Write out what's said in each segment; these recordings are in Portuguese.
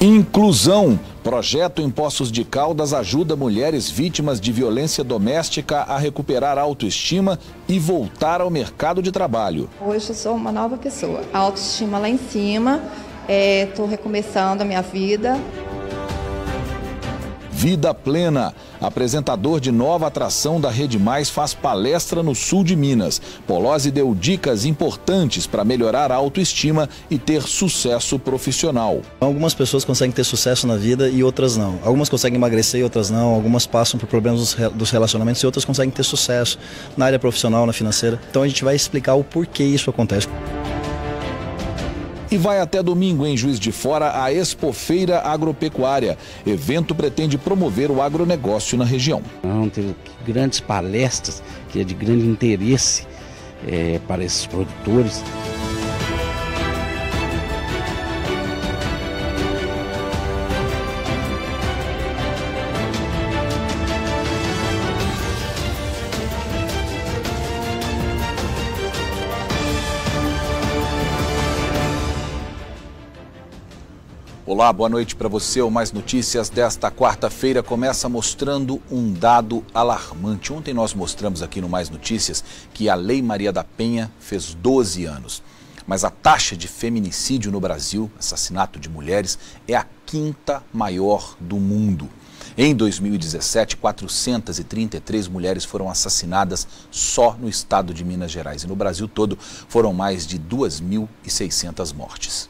Inclusão. Projeto em Poços de Caldas ajuda mulheres vítimas de violência doméstica a recuperar a autoestima e voltar ao mercado de trabalho. Hoje eu sou uma nova pessoa. A autoestima lá em cima, estou recomeçando a minha vida. Vida Plena. Apresentador de nova atração da Rede Mais faz palestra no sul de Minas. Polozzi deu dicas importantes para melhorar a autoestima e ter sucesso profissional. Algumas pessoas conseguem ter sucesso na vida e outras não. Algumas conseguem emagrecer e outras não. Algumas passam por problemas dos relacionamentos e outras conseguem ter sucesso na área profissional, na financeira. Então a gente vai explicar o porquê isso acontece. E vai até domingo em Juiz de Fora a Expofeira Agropecuária. Evento pretende promover o agronegócio na região. Vamos ter grandes palestras, que é de grande interesse para esses produtores. Olá, boa noite para você. O Mais Notícias desta quarta-feira começa mostrando um dado alarmante. Ontem nós mostramos aqui no Mais Notícias que a Lei Maria da Penha fez 12 anos. Mas a taxa de feminicídio no Brasil, assassinato de mulheres, é a 5ª maior do mundo. Em 2017, 433 mulheres foram assassinadas só no estado de Minas Gerais. E no Brasil todo foram mais de 2.600 mortes.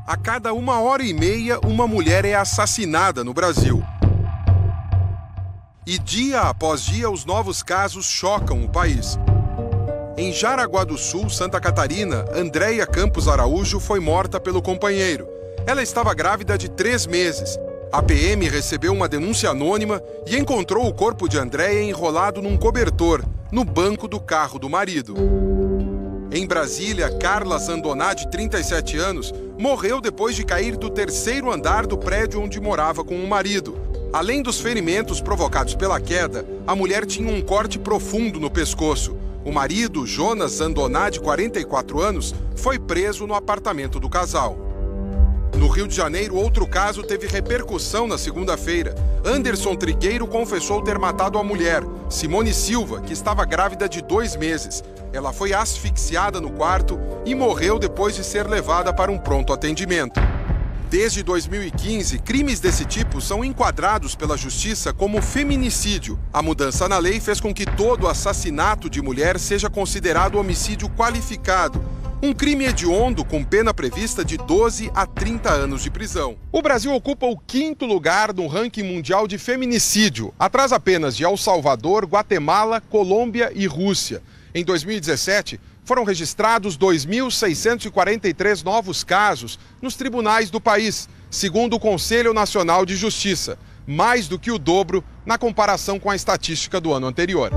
A cada 1h30, uma mulher é assassinada no Brasil. E dia após dia, os novos casos chocam o país. Em Jaraguá do Sul, Santa Catarina, Andréia Campos Araújo foi morta pelo companheiro. Ela estava grávida de 3 meses. A PM recebeu uma denúncia anônima e encontrou o corpo de Andréia enrolado num cobertor, no banco do carro do marido. Em Brasília, Carla Zandoná, de 37 anos, morreu depois de cair do 3º andar do prédio onde morava com o marido. Além dos ferimentos provocados pela queda, a mulher tinha um corte profundo no pescoço. O marido, Jonas Zandoná, de 44 anos, foi preso no apartamento do casal. No Rio de Janeiro, outro caso teve repercussão na segunda-feira. Anderson Trigueiro confessou ter matado a mulher, Simone Silva, que estava grávida de 2 meses. Ela foi asfixiada no quarto e morreu depois de ser levada para um pronto atendimento. Desde 2015, crimes desse tipo são enquadrados pela Justiça como feminicídio. A mudança na lei fez com que todo assassinato de mulher seja considerado homicídio qualificado, um crime hediondo com pena prevista de 12 a 30 anos de prisão. O Brasil ocupa o 5º lugar no ranking mundial de feminicídio, atrás apenas de El Salvador, Guatemala, Colômbia e Rússia. Em 2017, foram registrados 2.643 novos casos nos tribunais do país, segundo o Conselho Nacional de Justiça, mais do que o dobro na comparação com a estatística do ano anterior.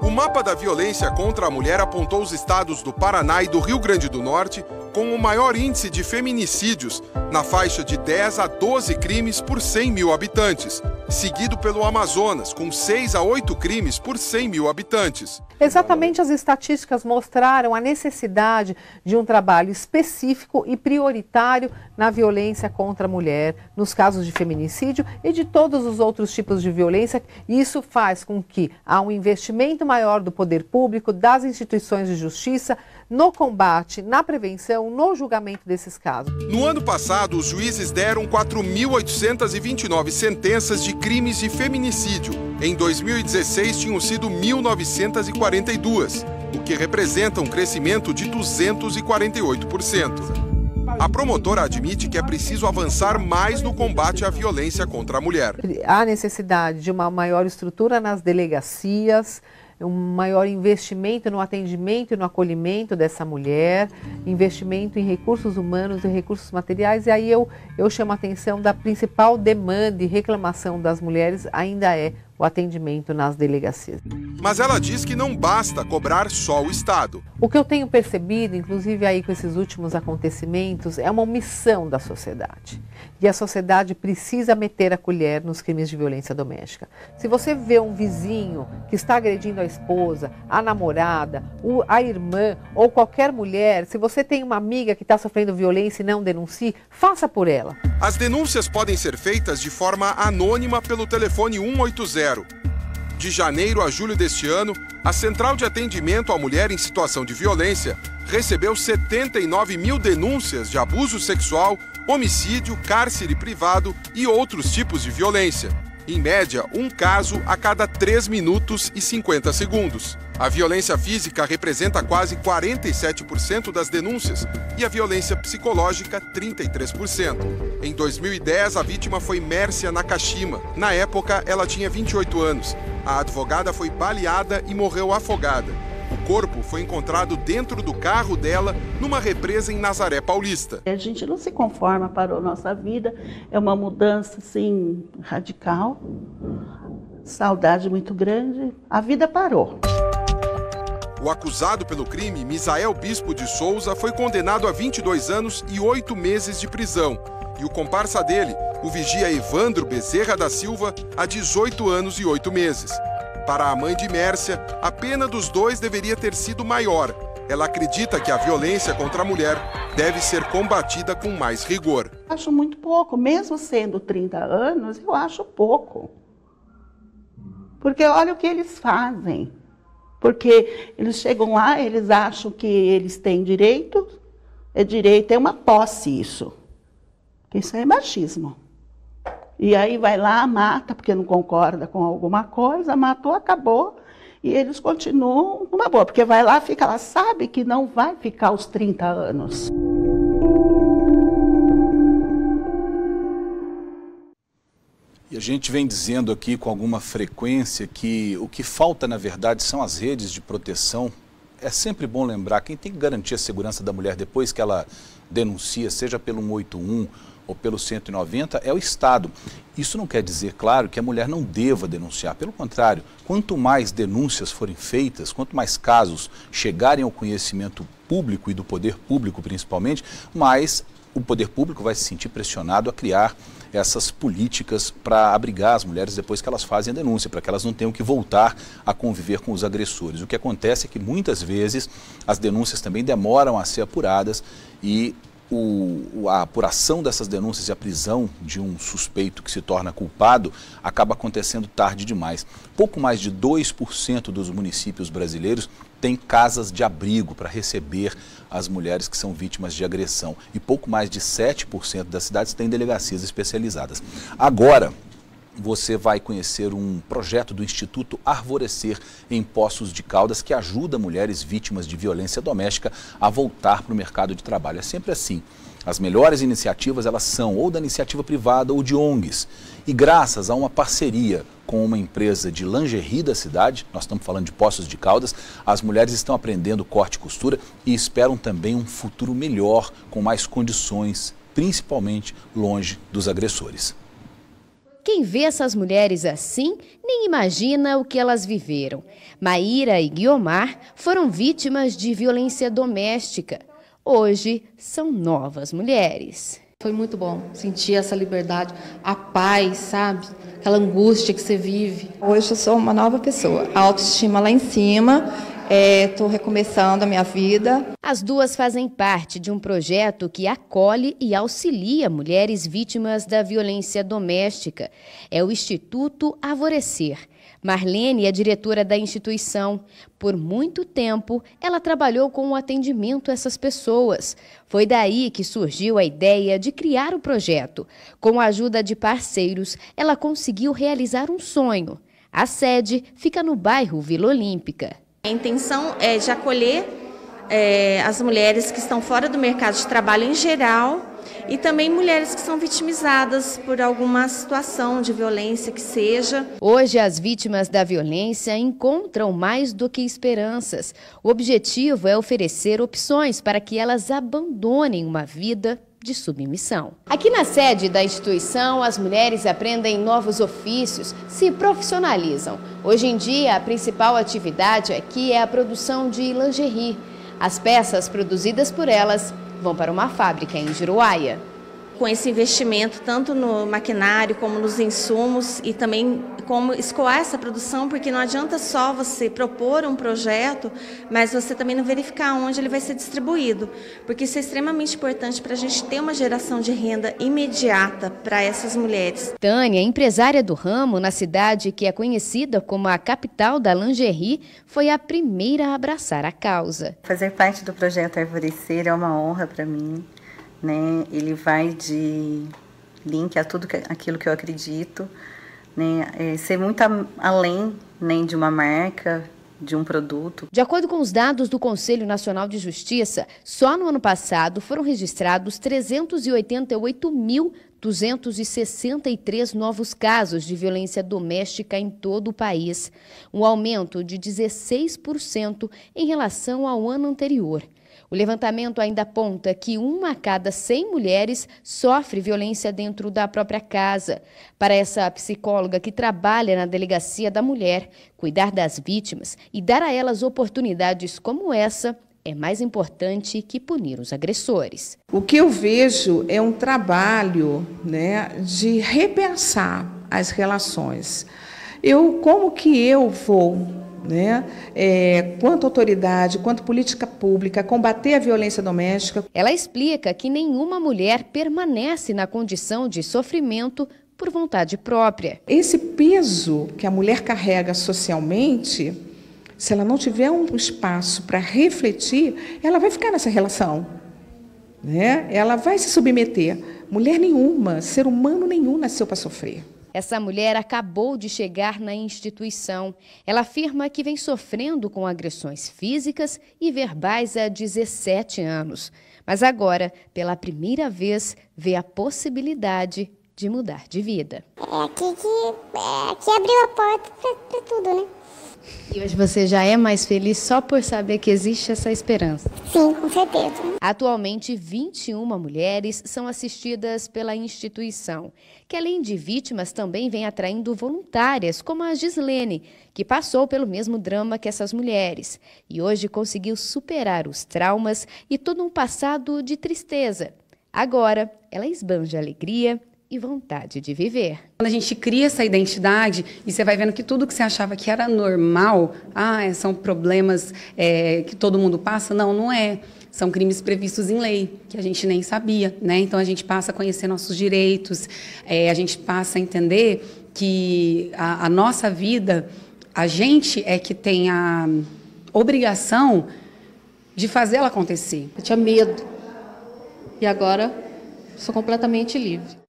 O mapa da violência contra a mulher apontou os estados do Paraná e do Rio Grande do Norte com o maior índice de feminicídios, na faixa de 10 a 12 crimes por 100 mil habitantes, seguido pelo Amazonas, com 6 a 8 crimes por 100 mil habitantes. Exatamente, as estatísticas mostraram a necessidade de um trabalho específico e prioritário na violência contra a mulher, nos casos de feminicídio e de todos os outros tipos de violência. Isso faz com que há um investimento maior do poder público, das instituições de justiça, no combate, na prevenção, no julgamento desses casos. No ano passado, os juízes deram 4.829 sentenças de crimes de feminicídio. Em 2016, tinham sido 1.942, o que representa um crescimento de 248%. A promotora admite que é preciso avançar mais no combate à violência contra a mulher. Há necessidade de uma maior estrutura nas delegacias, um maior investimento no atendimento e no acolhimento dessa mulher, investimento em recursos humanos e recursos materiais. E aí eu chamo a atenção da principal demanda e reclamação das mulheres ainda é o atendimento nas delegacias. Mas ela diz que não basta cobrar só o Estado. O que eu tenho percebido, inclusive aí com esses últimos acontecimentos, é uma omissão da sociedade. E a sociedade precisa meter a colher nos crimes de violência doméstica. Se você vê um vizinho que está agredindo a esposa, a namorada, a irmã ou qualquer mulher, se você tem uma amiga que está sofrendo violência e não denuncie, faça por ela. As denúncias podem ser feitas de forma anônima pelo telefone 180. De janeiro a julho deste ano, a Central de Atendimento à Mulher em Situação de Violência recebeu 79 mil denúncias de abuso sexual, homicídio, cárcere privado e outros tipos de violência. Em média, um caso a cada 3 minutos e 50 segundos. A violência física representa quase 47% das denúncias e a violência psicológica, 33%. Em 2010, a vítima foi Mércia Nakashima. Na época, ela tinha 28 anos. A advogada foi baleada e morreu afogada. O corpo foi encontrado dentro do carro dela, numa represa em Nazaré Paulista. A gente não se conforma, parou nossa vida, é uma mudança assim, radical, saudade muito grande, a vida parou. O acusado pelo crime, Misael Bispo de Souza, foi condenado a 22 anos e 8 meses de prisão. E o comparsa dele, o vigia Evandro Bezerra da Silva, a 18 anos e 8 meses. Para a mãe de Mércia, a pena dos dois deveria ter sido maior. Ela acredita que a violência contra a mulher deve ser combatida com mais rigor. Acho muito pouco, mesmo sendo 30 anos, eu acho pouco. Porque olha o que eles fazem. Porque eles chegam lá, eles acham que eles têm direito, é uma posse isso. Isso é machismo. E aí vai lá, mata, porque não concorda com alguma coisa, matou, acabou. E eles continuam numa boa, porque vai lá, fica lá, sabe que não vai ficar os 30 anos. E a gente vem dizendo aqui com alguma frequência que o que falta, na verdade, são as redes de proteção. É sempre bom lembrar, quem tem que garantir a segurança da mulher depois que ela denuncia, seja pelo 181 ou pelo 190, é o Estado. Isso não quer dizer, claro, que a mulher não deva denunciar. Pelo contrário, quanto mais denúncias forem feitas, quanto mais casos chegarem ao conhecimento público e do poder público principalmente, mais o poder público vai se sentir pressionado a criar essas políticas para abrigar as mulheres depois que elas fazem a denúncia, para que elas não tenham que voltar a conviver com os agressores. O que acontece é que muitas vezes as denúncias também demoram a ser apuradas e a apuração dessas denúncias e a prisão de um suspeito que se torna culpado acaba acontecendo tarde demais. Pouco mais de 2% dos municípios brasileiros têm casas de abrigo para receber as mulheres que são vítimas de agressão e pouco mais de 7% das cidades têm delegacias especializadas. Agora, você vai conhecer um projeto do Instituto Arvorecer em Poços de Caldas que ajuda mulheres vítimas de violência doméstica a voltar para o mercado de trabalho. É sempre assim. As melhores iniciativas, elas são ou da iniciativa privada ou de ONGs. E graças a uma parceria com uma empresa de lingerie da cidade, nós estamos falando de Poços de Caldas, as mulheres estão aprendendo corte e costura e esperam também um futuro melhor, com mais condições, principalmente longe dos agressores. Quem vê essas mulheres assim, nem imagina o que elas viveram. Maíra e Guiomar foram vítimas de violência doméstica. Hoje, são novas mulheres. Foi muito bom sentir essa liberdade, a paz, sabe? Aquela angústia que você vive. Hoje eu sou uma nova pessoa, a autoestima lá em cima. Estou recomeçando a minha vida. As duas fazem parte de um projeto que acolhe e auxilia mulheres vítimas da violência doméstica. É o Instituto Arvorecer. Marlene é diretora da instituição. Por muito tempo, ela trabalhou com o atendimento a essas pessoas. Foi daí que surgiu a ideia de criar o projeto. Com a ajuda de parceiros, ela conseguiu realizar um sonho. A sede fica no bairro Vila Olímpica. A intenção é de acolher as mulheres que estão fora do mercado de trabalho em geral e também mulheres que são vitimizadas por alguma situação de violência que seja. Hoje, as vítimas da violência encontram mais do que esperanças. O objetivo é oferecer opções para que elas abandonem uma vida de submissão. Aqui na sede da instituição, as mulheres aprendem novos ofícios, se profissionalizam. Hoje em dia, a principal atividade aqui é a produção de lingerie. As peças produzidas por elas vão para uma fábrica em Juruáia. Com esse investimento tanto no maquinário como nos insumos e também como escoar essa produção, porque não adianta só você propor um projeto, mas você também não verificar onde ele vai ser distribuído, porque isso é extremamente importante para a gente ter uma geração de renda imediata para essas mulheres. Tânia, empresária do ramo na cidade que é conhecida como a capital da lingerie, foi a primeira a abraçar a causa. Fazer parte do projeto Arvorecer é uma honra para mim. Né? Ele vai de link a tudo aquilo que eu acredito, né? Ser muito além, né, de uma marca, de um produto. De acordo com os dados do Conselho Nacional de Justiça, só no ano passado foram registrados 388.263 novos casos de violência doméstica em todo o país, um aumento de 16% em relação ao ano anterior. O levantamento ainda aponta que 1 a cada 100 mulheres sofre violência dentro da própria casa. Para essa psicóloga que trabalha na Delegacia da Mulher, cuidar das vítimas e dar a elas oportunidades como essa é mais importante que punir os agressores. O que eu vejo é um trabalho, né, de repensar as relações. Como que eu vou, né, quanto autoridade, quanto política pública, combater a violência doméstica? Ela explica que nenhuma mulher permanece na condição de sofrimento por vontade própria. Esse peso que a mulher carrega socialmente, se ela não tiver um espaço para refletir, ela vai ficar nessa relação, né? Ela vai se submeter. Mulher nenhuma, ser humano nenhum nasceu para sofrer. Essa mulher acabou de chegar na instituição. Ela afirma que vem sofrendo com agressões físicas e verbais há 17 anos. Mas agora, pela primeira vez, vê a possibilidade de mudar de vida. Aqui abriu a porta para tudo, né? E hoje você já é mais feliz só por saber que existe essa esperança? Sim, com certeza. Atualmente, 21 mulheres são assistidas pela instituição, que além de vítimas também vem atraindo voluntárias, como a Gislene, que passou pelo mesmo drama que essas mulheres e hoje conseguiu superar os traumas e todo um passado de tristeza. Agora, ela esbanja alegria e vontade de viver. Quando a gente cria essa identidade e você vai vendo que tudo que você achava que era normal, são problemas que todo mundo passa, não é. São crimes previstos em lei, que a gente nem sabia, né? Então a gente passa a conhecer nossos direitos, a gente passa a entender que a nossa vida, a gente é que tem a obrigação de fazer ela acontecer. Eu tinha medo e agora sou completamente livre.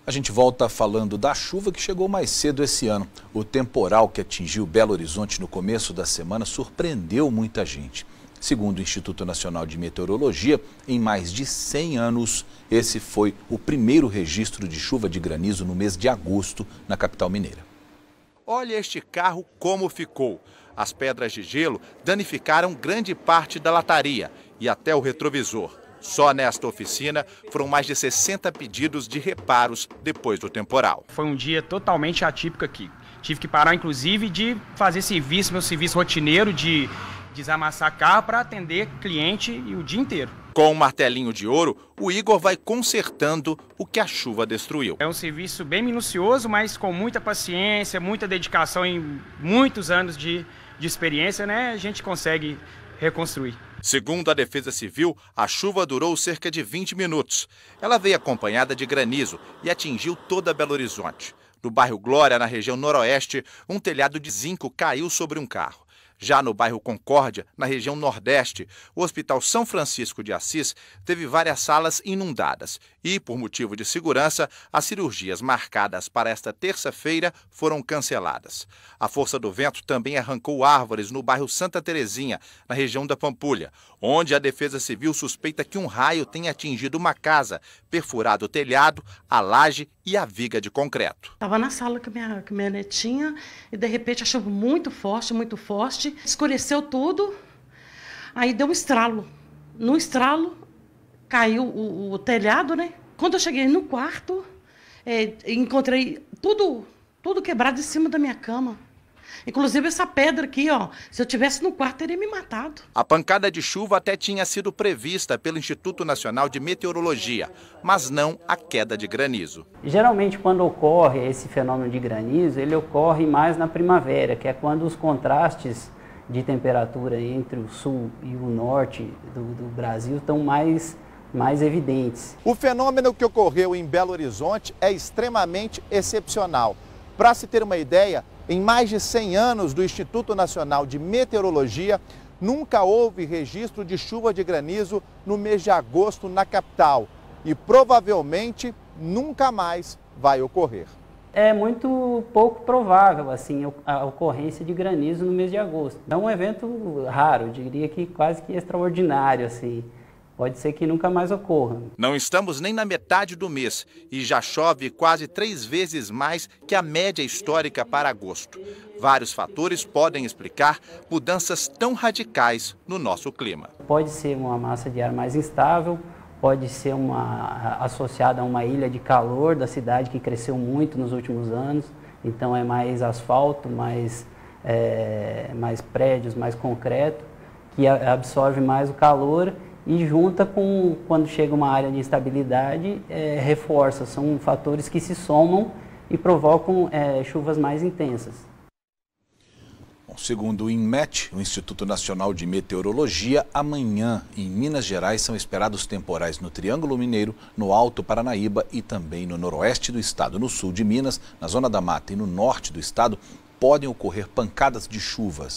A gente volta falando da chuva que chegou mais cedo esse ano. O temporal que atingiu Belo Horizonte no começo da semana surpreendeu muita gente. Segundo o Instituto Nacional de Meteorologia, em mais de 100 anos, esse foi o primeiro registro de chuva de granizo no mês de agosto na capital mineira. Olha este carro como ficou. As pedras de gelo danificaram grande parte da lataria e até o retrovisor. Só nesta oficina foram mais de 60 pedidos de reparos depois do temporal. Foi um dia totalmente atípico aqui. Tive que parar, inclusive, de fazer meu serviço rotineiro de desamassar carro para atender cliente e o dia inteiro. Com um martelinho de ouro, o Igor vai consertando o que a chuva destruiu. É um serviço bem minucioso, mas com muita paciência, muita dedicação e muitos anos de experiência, né? A gente consegue reconstruir. Segundo a Defesa Civil, a chuva durou cerca de 20 minutos. Ela veio acompanhada de granizo e atingiu toda Belo Horizonte. No bairro Glória, na região noroeste, um telhado de zinco caiu sobre um carro. Já no bairro Concórdia, na região nordeste, o Hospital São Francisco de Assis teve várias salas inundadas e, por motivo de segurança, as cirurgias marcadas para esta terça-feira foram canceladas. A força do vento também arrancou árvores no bairro Santa Terezinha, na região da Pampulha, onde a Defesa Civil suspeita que um raio tenha atingido uma casa, perfurado o telhado, a laje e a viga de concreto. Estava na sala com minha netinha e, de repente, a chuva muito forte, escureceu tudo, aí deu um estralo. No estralo, caiu o telhado, né? Quando eu cheguei no quarto, encontrei tudo quebrado em cima da minha cama. Inclusive essa pedra aqui, ó, se eu tivesse no quarto, teria me matado. A pancada de chuva até tinha sido prevista pelo Instituto Nacional de Meteorologia, mas não a queda de granizo. Geralmente, quando ocorre esse fenômeno de granizo, ele ocorre mais na primavera, que é quando os contrastes de temperatura entre o sul e o norte do Brasil estão mais evidentes. O fenômeno que ocorreu em Belo Horizonte é extremamente excepcional. Para se ter uma ideia, em mais de 100 anos do Instituto Nacional de Meteorologia, nunca houve registro de chuva de granizo no mês de agosto na capital e provavelmente nunca mais vai ocorrer. É muito pouco provável assim, a ocorrência de granizo no mês de agosto. É um evento raro, eu diria que quase que extraordinário, assim. Pode ser que nunca mais ocorra. Não estamos nem na metade do mês e já chove quase 3 vezes mais que a média histórica para agosto. Vários fatores podem explicar mudanças tão radicais no nosso clima. Pode ser uma massa de ar mais instável, pode ser associada a uma ilha de calor da cidade que cresceu muito nos últimos anos. Então é mais asfalto, mais prédios, mais concreto, que absorve mais o calor. E junta com, quando chega uma área de instabilidade, reforça. São fatores que se somam e provocam chuvas mais intensas. Bom, segundo o INMET, o Instituto Nacional de Meteorologia, amanhã em Minas Gerais são esperados temporais no Triângulo Mineiro, no Alto Paranaíba e também no noroeste do estado. No sul de Minas, na Zona da Mata e no norte do estado, podem ocorrer pancadas de chuva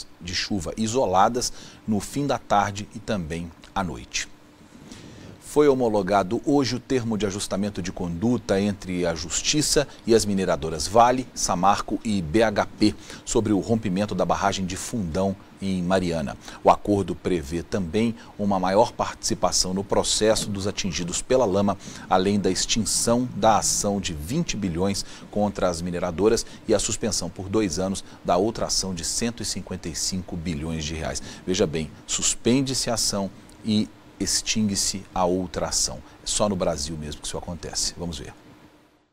isoladas no fim da tarde e também à noite. Foi homologado hoje o termo de ajustamento de conduta entre a Justiça e as mineradoras Vale, Samarco e BHP sobre o rompimento da barragem de Fundão em Mariana. O acordo prevê também uma maior participação no processo dos atingidos pela lama, além da extinção da ação de 20 bilhões contra as mineradoras e a suspensão por 2 anos da outra ação de 155 bilhões de reais. Veja bem, suspende-se a ação e extingue-se a outra ação. É só no Brasil mesmo que isso acontece. Vamos ver.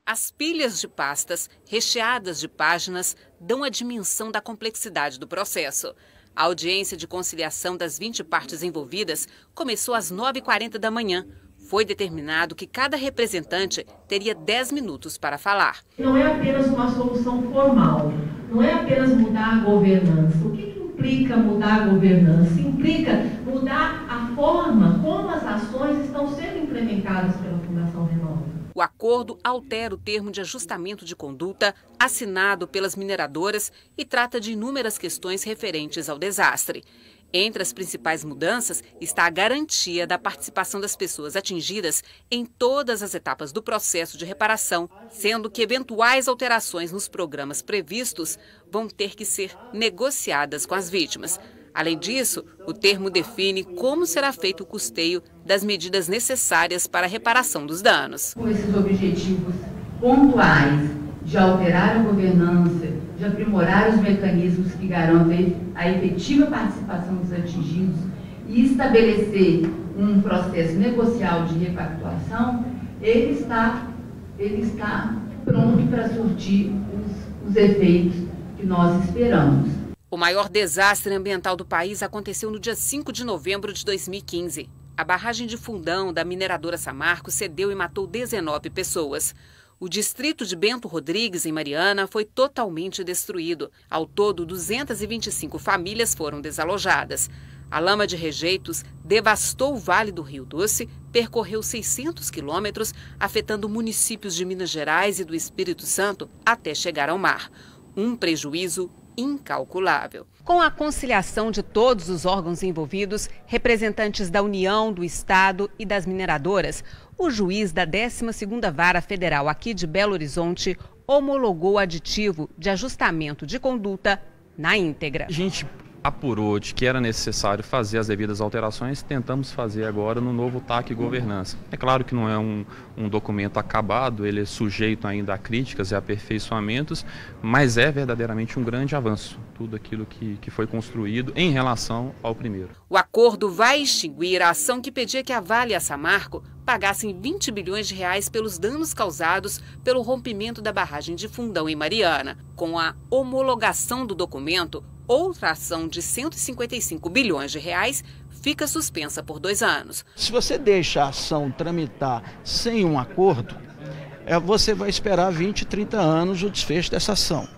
As pilhas de pastas, recheadas de páginas, dão a dimensão da complexidade do processo. A audiência de conciliação das 20 partes envolvidas começou às 9h40 da manhã. Foi determinado que cada representante teria 10 minutos para falar. Não é apenas uma solução formal, não é apenas mudar a governança. O que implica mudar a governança? Implica mudar a forma como as ações estão sendo implementadas pela Fundação Renova. O acordo altera o termo de ajustamento de conduta assinado pelas mineradoras e trata de inúmeras questões referentes ao desastre. Entre as principais mudanças está a garantia da participação das pessoas atingidas em todas as etapas do processo de reparação, sendo que eventuais alterações nos programas previstos vão ter que ser negociadas com as vítimas. Além disso, o termo define como será feito o custeio das medidas necessárias para a reparação dos danos. Com esses objetivos pontuais de alterar a governança, de aprimorar os mecanismos que garantem a efetiva participação dos atingidos e estabelecer um processo negocial de repactuação, ele está pronto para surtir os efeitos que nós esperamos. O maior desastre ambiental do país aconteceu no dia 5 de novembro de 2015. A barragem de Fundão da mineradora Samarco cedeu e matou 19 pessoas. O distrito de Bento Rodrigues, em Mariana, foi totalmente destruído. Ao todo, 225 famílias foram desalojadas. A lama de rejeitos devastou o Vale do Rio Doce, percorreu 600 quilômetros, afetando municípios de Minas Gerais e do Espírito Santo até chegar ao mar. Um prejuízo incalculável. Com a conciliação de todos os órgãos envolvidos, representantes da União, do Estado e das mineradoras, o juiz da 12ª Vara Federal aqui de Belo Horizonte homologou o aditivo de ajustamento de conduta na íntegra. A gente apurou de que era necessário fazer as devidas alterações, tentamos fazer agora no novo TAC e governança. É claro que não é um documento acabado, ele é sujeito ainda a críticas e aperfeiçoamentos, mas é verdadeiramente um grande avanço, tudo aquilo que foi construído em relação ao primeiro. O acordo vai extinguir a ação que pedia que a Vale e a Samarco pagassem 20 bilhões de reais pelos danos causados pelo rompimento da barragem de Fundão em Mariana. Com a homologação do documento, outra ação de 155 bilhões de reais fica suspensa por 2 anos. Se você deixa a ação tramitar sem um acordo, você vai esperar 20, 30 anos o desfecho dessa ação.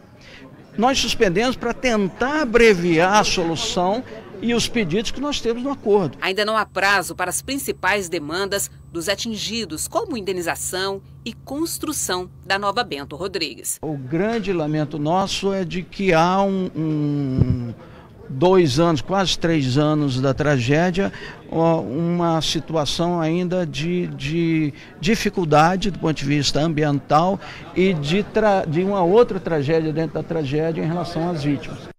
Nós suspendemos para tentar abreviar a solução e os pedidos que nós temos no acordo. Ainda não há prazo para as principais demandas dos atingidos, como indenização e construção da nova Bento Rodrigues. O grande lamento nosso é de que há 2 anos, quase 3 anos da tragédia, uma situação ainda de dificuldade do ponto de vista ambiental e de uma outra tragédia dentro da tragédia em relação às vítimas.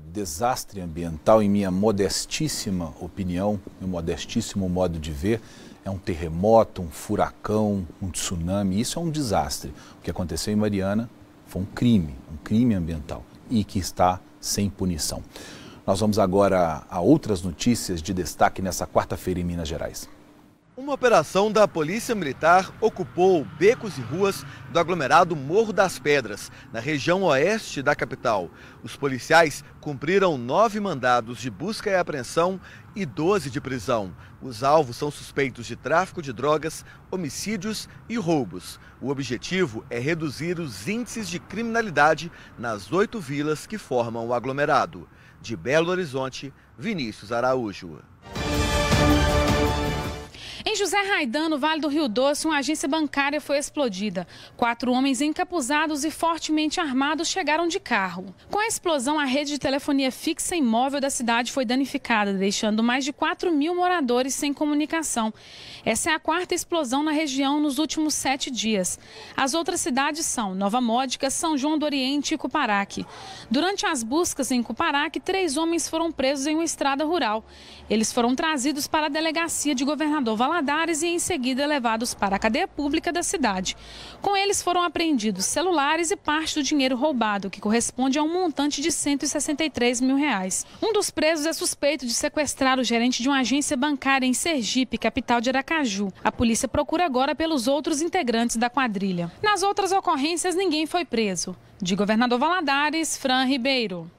Desastre ambiental, em minha modestíssima opinião, meu modestíssimo modo de ver, é um terremoto, um furacão, um tsunami. Isso é um desastre. O que aconteceu em Mariana foi um crime ambiental e que está sem punição. Nós vamos agora a outras notícias de destaque nessa quarta-feira em Minas Gerais. Uma operação da Polícia Militar ocupou becos e ruas do aglomerado Morro das Pedras, na região oeste da capital. Os policiais cumpriram 9 mandados de busca e apreensão e 12 de prisão. Os alvos são suspeitos de tráfico de drogas, homicídios e roubos. O objetivo é reduzir os índices de criminalidade nas 8 vilas que formam o aglomerado. De Belo Horizonte, Vinícius Araújo. Em José Raidan, no Vale do Rio Doce, uma agência bancária foi explodida. 4 homens encapuzados e fortemente armados chegaram de carro. Com a explosão, a rede de telefonia fixa e móvel da cidade foi danificada, deixando mais de 4.000 moradores sem comunicação. Essa é a 4ª explosão na região nos últimos 7 dias. As outras cidades são Nova Módica, São João do Oriente e Cuparaque. Durante as buscas em Cuparaque, 3 homens foram presos em uma estrada rural. Eles foram trazidos para a delegacia de Governador Valadares e em seguida levados para a cadeia pública da cidade. Com eles foram apreendidos celulares e parte do dinheiro roubado, que corresponde a um montante de R$163 mil. Um dos presos é suspeito de sequestrar o gerente de uma agência bancária em Sergipe, capital de Aracaju. A polícia procura agora pelos outros integrantes da quadrilha. Nas outras ocorrências, ninguém foi preso. De Governador Valadares, Fran Ribeiro.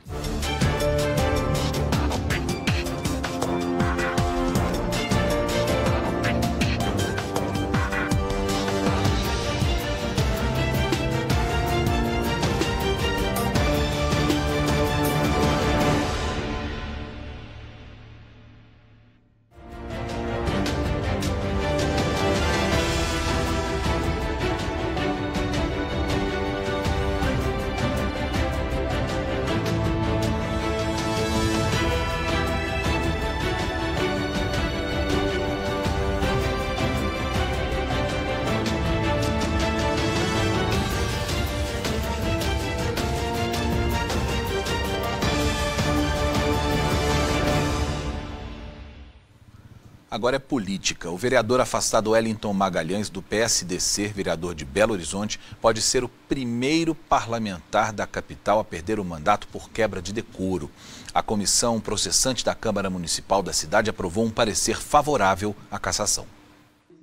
Agora é política. O vereador afastado Wellington Magalhães, do PSDC, vereador de Belo Horizonte, pode ser o primeiro parlamentar da capital a perder o mandato por quebra de decoro. A comissão processante da Câmara Municipal da cidade aprovou um parecer favorável à cassação.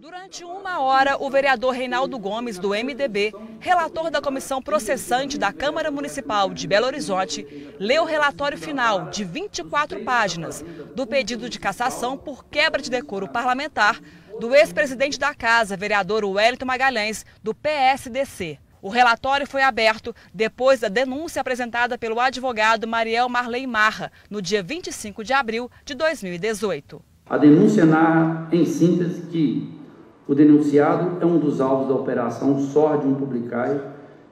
Durante 1 hora, o vereador Reinaldo Gomes, do MDB, relator da comissão processante da Câmara Municipal de Belo Horizonte, leu o relatório final de 24 páginas do pedido de cassação por quebra de decoro parlamentar do ex-presidente da Casa, vereador Wellington Magalhães, do PSDC. O relatório foi aberto depois da denúncia apresentada pelo advogado Mariel Marley Marra, no dia 25 de abril de 2018. A denúncia narra, em síntese, que o denunciado é um dos alvos da Operação Sordium Publicae,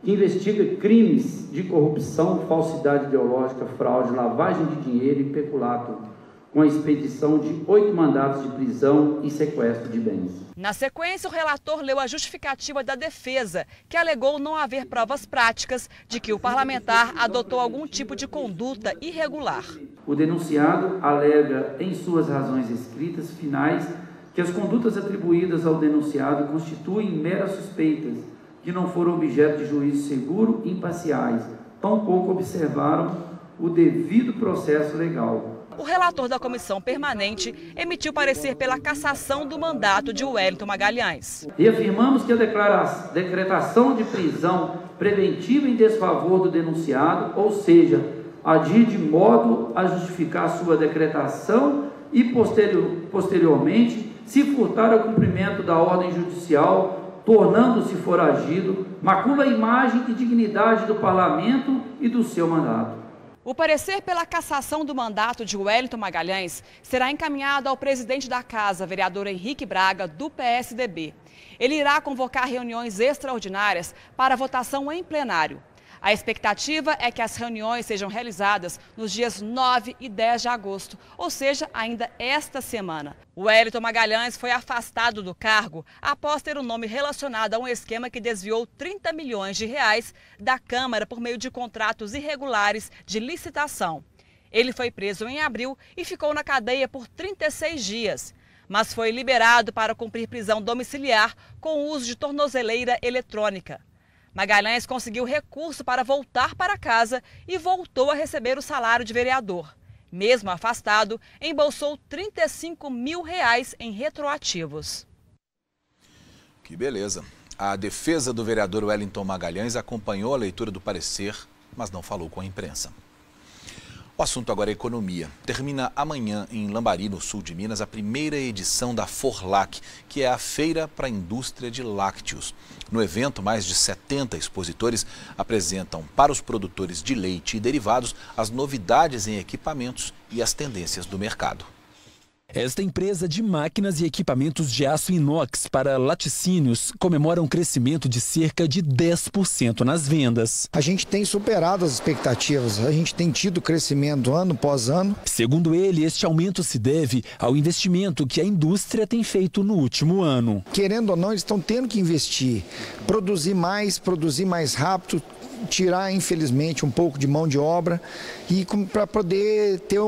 que investiga crimes de corrupção, falsidade ideológica, fraude, lavagem de dinheiro e peculato, com a expedição de 8 mandatos de prisão e sequestro de bens. Na sequência, o relator leu a justificativa da defesa, que alegou não haver provas práticas de que o parlamentar adotou algum tipo de conduta irregular. O denunciado alega em suas razões escritas finais que as condutas atribuídas ao denunciado constituem meras suspeitas, que não foram objeto de juízo seguro e imparciais, tampouco observaram o devido processo legal. O relator da comissão permanente emitiu parecer pela cassação do mandato de Wellington Magalhães. Reafirmamos que a decretação de prisão preventiva em desfavor do denunciado, ou seja, agir de modo a justificar sua decretação e posteriormente se furtar ao cumprimento da ordem judicial, tornando-se foragido, macula a imagem e dignidade do parlamento e do seu mandato. O parecer pela cassação do mandato de Wellington Magalhães será encaminhado ao presidente da Casa, vereador Henrique Braga, do PSDB. Ele irá convocar reuniões extraordinárias para votação em plenário. A expectativa é que as reuniões sejam realizadas nos dias 9 e 10 de agosto, ou seja, ainda esta semana. O Wellington Magalhães foi afastado do cargo após ter o nome relacionado a um esquema que desviou 30 milhões de reais da Câmara por meio de contratos irregulares de licitação. Ele foi preso em abril e ficou na cadeia por 36 dias, mas foi liberado para cumprir prisão domiciliar com o uso de tornozeleira eletrônica. Magalhães conseguiu recurso para voltar para casa e voltou a receber o salário de vereador. Mesmo afastado, embolsou R$35 mil em retroativos. Que beleza. A defesa do vereador Wellington Magalhães acompanhou a leitura do parecer, mas não falou com a imprensa. O assunto agora é economia. Termina amanhã em Lambari, no sul de Minas, a primeira edição da FORLAC, que é a Feira para a Indústria de Lácteos. No evento, mais de 70 expositores apresentam para os produtores de leite e derivados as novidades em equipamentos e as tendências do mercado. Esta empresa de máquinas e equipamentos de aço inox para laticínios comemora um crescimento de cerca de 10% nas vendas. A gente tem superado as expectativas, a gente tem tido crescimento ano após ano. Segundo ele, este aumento se deve ao investimento que a indústria tem feito no último ano. Querendo ou não, eles estão tendo que investir, produzir mais rápido, tirar, infelizmente, um pouco de mão de obra e para poder ter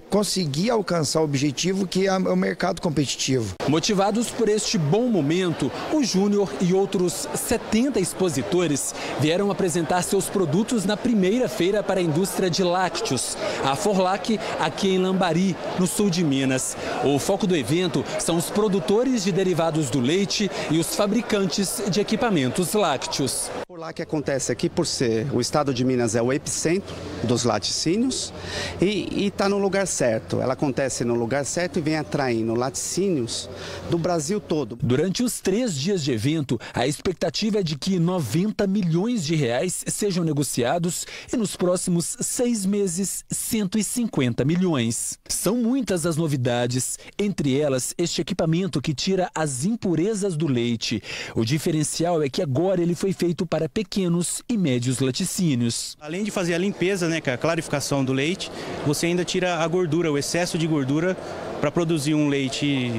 conseguir alcançar o objetivo que é o mercado competitivo. Motivados por este bom momento, o Júnior e outros 70 expositores vieram apresentar seus produtos na primeira feira para a indústria de lácteos, a FORLAC, aqui em Lambari, no sul de Minas. O foco do evento são os produtores de derivados do leite e os fabricantes de equipamentos lácteos. A FORLAC acontece aqui por ser o estado de Minas é o epicentro dos laticínios e está no lugar certo. Ela acontece no lugar certo e vem atraindo laticínios do Brasil todo. Durante os 3 dias de evento, a expectativa é de que 90 milhões de reais sejam negociados e nos próximos 6 meses, 150 milhões. São muitas as novidades, entre elas este equipamento que tira as impurezas do leite. O diferencial é que agora ele foi feito para pequenos e médios laticínios. Além de fazer a limpeza, né, a clarificação do leite, você ainda tira a gordura, o excesso de gordura para produzir um leite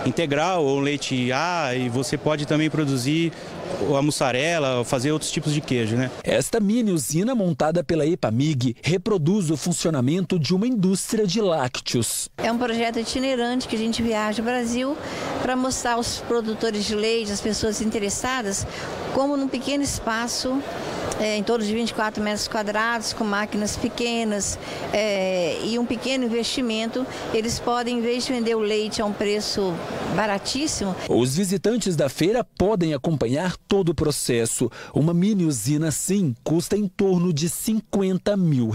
integral ou um leite A, e você pode também produzir a mussarela, fazer outros tipos de queijo, né? Esta mini usina montada pela EPAMIG reproduz o funcionamento de uma indústria de lácteos. É um projeto itinerante que a gente viaja ao Brasil para mostrar aos produtores de leite, as pessoas interessadas, como num pequeno espaço em torno de 24 metros quadrados, com máquinas pequenas e um pequeno investimento, eles podem, em vez de vender o leite a um preço baratíssimo. Os visitantes da feira podem acompanhar todo o processo. Uma mini usina assim custa em torno de R$50 mil.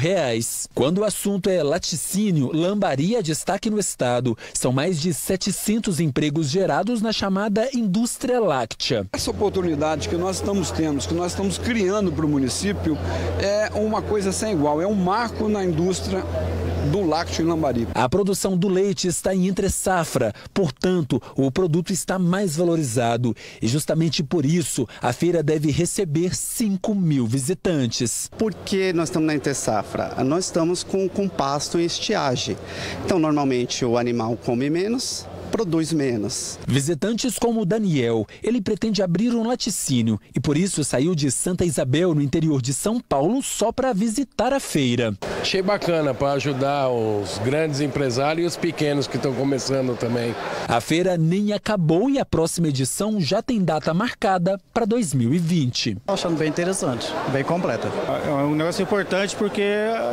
Quando o assunto é laticínio, Lambari é destaque no estado. São mais de 700 empregos gerados na chamada indústria láctea. Essa oportunidade que nós estamos tendo, que nós estamos criando para o município, é uma coisa sem igual, é um marco na indústria do lácteo em Lambari. A produção do leite está em entre-safra, portanto, o produto está mais valorizado. E justamente por isso, a feira deve receber 5 mil visitantes. Por que nós estamos na entre-safra? Nós estamos com pasto e estiagem. Então, normalmente, o animal come menos, produz menos. Visitantes como o Daniel, ele pretende abrir um laticínio e por isso saiu de Santa Isabel, no interior de São Paulo, só para visitar a feira. Achei bacana para ajudar os grandes empresários e os pequenos que estão começando também. A feira nem acabou e a próxima edição já tem data marcada para 2020. Estou achando bem interessante, bem completa. É um negócio importante porque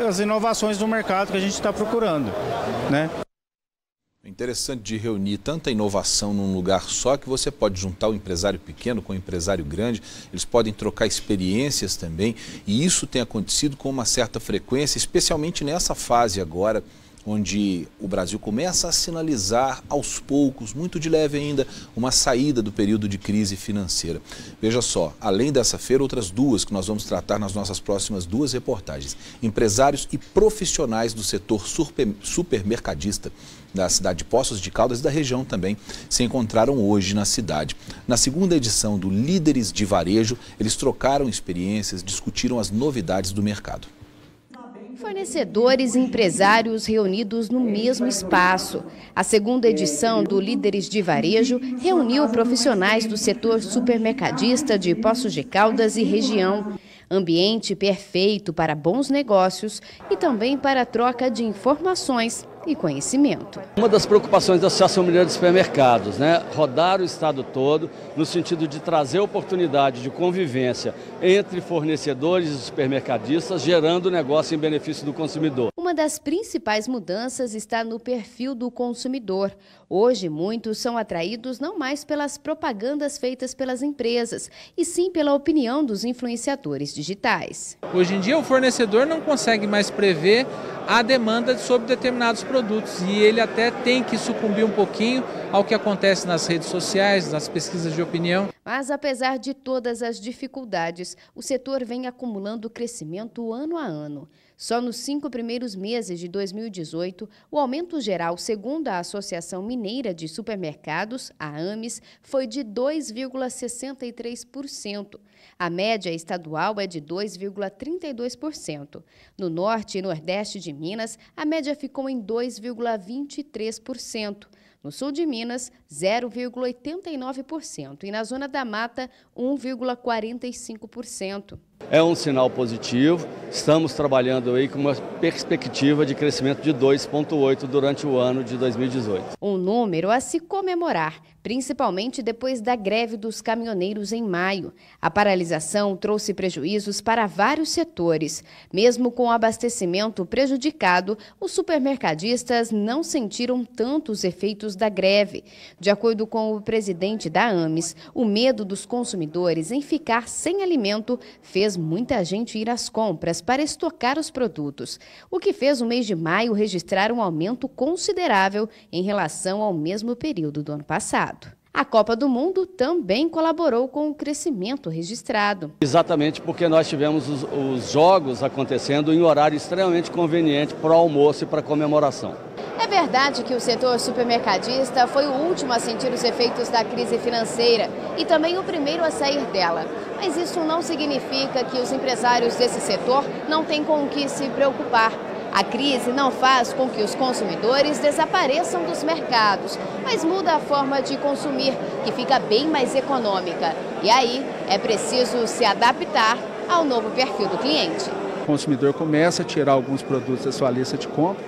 as inovações do mercado que a gente está procurando, né? É interessante de reunir tanta inovação num lugar só que você pode juntar o empresário pequeno com o empresário grande, eles podem trocar experiências também e isso tem acontecido com uma certa frequência, especialmente nessa fase agora, onde o Brasil começa a sinalizar aos poucos, muito de leve ainda, uma saída do período de crise financeira. Veja só, além dessa feira, outras duas que nós vamos tratar nas nossas próximas duas reportagens. Empresários e profissionais do setor supermercadista da cidade de Poços de Caldas e da região também se encontraram hoje na cidade. Na segunda edição do Líderes de Varejo, eles trocaram experiências, discutiram as novidades do mercado. Fornecedores e empresários reunidos no mesmo espaço. A segunda edição do Líderes de Varejo reuniu profissionais do setor supermercadista de Poços de Caldas e região. Ambiente perfeito para bons negócios e também para a troca de informações e conhecimento. Uma das preocupações da Associação Mineira de Supermercados, rodar o estado todo no sentido de trazer oportunidade de convivência entre fornecedores e supermercadistas, gerando negócio em benefício do consumidor. Uma das principais mudanças está no perfil do consumidor. Hoje, muitos são atraídos não mais pelas propagandas feitas pelas empresas, e sim pela opinião dos influenciadores digitais. Hoje em dia, o fornecedor não consegue mais prever a demanda sobre determinados produtos e ele até tem que sucumbir um pouquinho ao que acontece nas redes sociais, nas pesquisas de opinião. Mas apesar de todas as dificuldades, o setor vem acumulando crescimento ano a ano. Só nos 5 primeiros meses de 2018, o aumento geral, segundo a Associação Mineira de Supermercados, a AMES, foi de 2,63%. A média estadual é de 2,32%. No norte e nordeste de Minas, a média ficou em 2,23%. No sul de Minas, 0,89% e na zona da Mata, 1,45%. É um sinal positivo, estamos trabalhando aí com uma perspectiva de crescimento de 2,8% durante o ano de 2018. Um número a se comemorar, principalmente depois da greve dos caminhoneiros em maio. A paralisação trouxe prejuízos para vários setores. Mesmo com o abastecimento prejudicado, os supermercadistas não sentiram tantos efeitos da greve. De acordo com o presidente da AMES, o medo dos consumidores em ficar sem alimento fez muita gente ir às compras para estocar os produtos, o que fez o mês de maio registrar um aumento considerável em relação ao mesmo período do ano passado. A Copa do Mundo também colaborou com o crescimento registrado. Exatamente porque nós tivemos os jogos acontecendo em horário extremamente conveniente para o almoço e para a comemoração. É verdade que o setor supermercadista foi o último a sentir os efeitos da crise financeira e também o primeiro a sair dela. Mas isso não significa que os empresários desse setor não têm com o que se preocupar. A crise não faz com que os consumidores desapareçam dos mercados, mas muda a forma de consumir, que fica bem mais econômica. E aí é preciso se adaptar ao novo perfil do cliente. O consumidor começa a tirar alguns produtos da sua lista de compra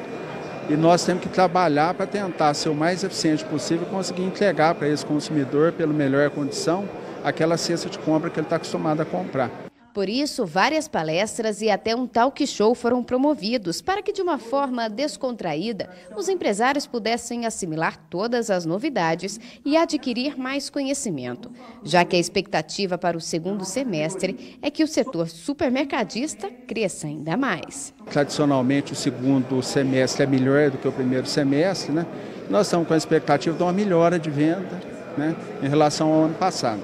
e nós temos que trabalhar para tentar ser o mais eficiente possível e conseguir entregar para esse consumidor, pela melhor condição, aquela cesta de compra que ele está acostumado a comprar. Por isso, várias palestras e até um talk show foram promovidos para que, de uma forma descontraída, os empresários pudessem assimilar todas as novidades e adquirir mais conhecimento, já que a expectativa para o segundo semestre é que o setor supermercadista cresça ainda mais. Tradicionalmente, o segundo semestre é melhor do que o primeiro semestre, né? Nós estamos com a expectativa de uma melhora de venda, né, em relação ao ano passado.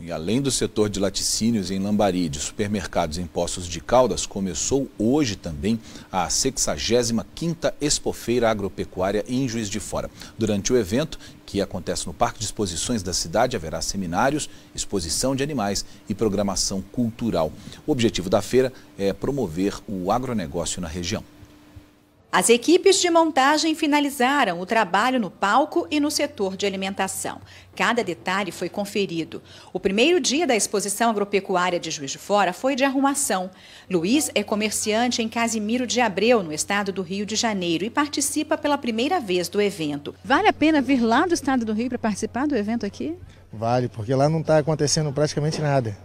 E além do setor de laticínios em Lambari, de supermercados em Poços de Caldas, começou hoje também a 65ª Expofeira Agropecuária em Juiz de Fora. Durante o evento, que acontece no Parque de Exposições da cidade, haverá seminários, exposição de animais e programação cultural. O objetivo da feira é promover o agronegócio na região. As equipes de montagem finalizaram o trabalho no palco e no setor de alimentação. Cada detalhe foi conferido. O primeiro dia da exposição agropecuária de Juiz de Fora foi de arrumação. Luiz é comerciante em Casimiro de Abreu, no estado do Rio de Janeiro, e participa pela primeira vez do evento. Vale a pena vir lá do estado do Rio para participar do evento aqui? Vale, porque lá não está acontecendo praticamente nada.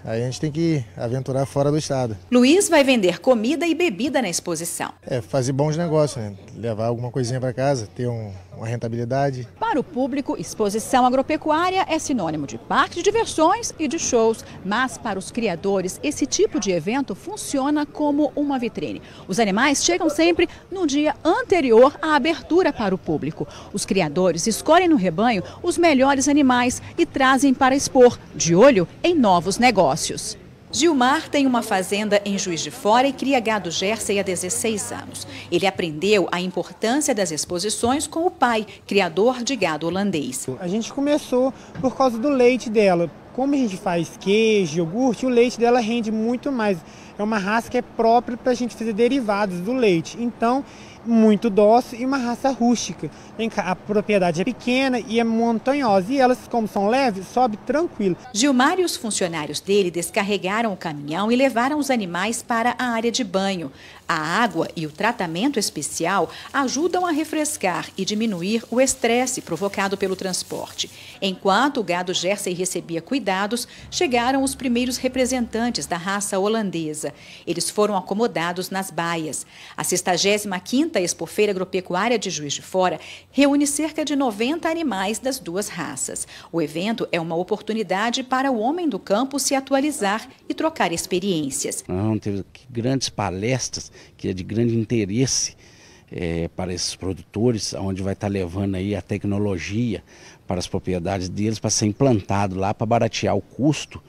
Aí a gente tem que aventurar fora do estado. Luiz vai vender comida e bebida na exposição. Fazer bons negócios, né? Levar alguma coisinha para casa, ter uma rentabilidade. Para o público, exposição agropecuária é sinônimo de parque de diversões e de shows. Mas para os criadores, esse tipo de evento funciona como uma vitrine. Os animais chegam sempre no dia anterior à abertura para o público. Os criadores escolhem no rebanho os melhores animais e trazem para expor, de olho em novos negócios. Gilmar tem uma fazenda em Juiz de Fora e cria gado Jersey há 16 anos. Ele aprendeu a importância das exposições com o pai, criador de gado holandês. A gente começou por causa do leite dela. Como a gente faz queijo, iogurte, o leite dela rende muito mais. É uma raça que é própria para a gente fazer derivados do leite. Então, muito dócil e uma raça rústica. A propriedade é pequena e é montanhosa. E elas, como são leves, sobe tranquilo. Gilmar e os funcionários dele descarregaram o caminhão e levaram os animais para a área de banho. A água e o tratamento especial ajudam a refrescar e diminuir o estresse provocado pelo transporte. Enquanto o gado Jersey recebia cuidados, chegaram os primeiros representantes da raça holandesa. Eles foram acomodados nas baias. A 65ª Expofeira Agropecuária de Juiz de Fora reúne cerca de 90 animais das duas raças. O evento é uma oportunidade para o homem do campo se atualizar e trocar experiências. Nós vamos ter grandes palestras que é de grande interesse para esses produtores, onde vai estar levando aí a tecnologia para as propriedades deles, para ser implantado lá, para baratear o custo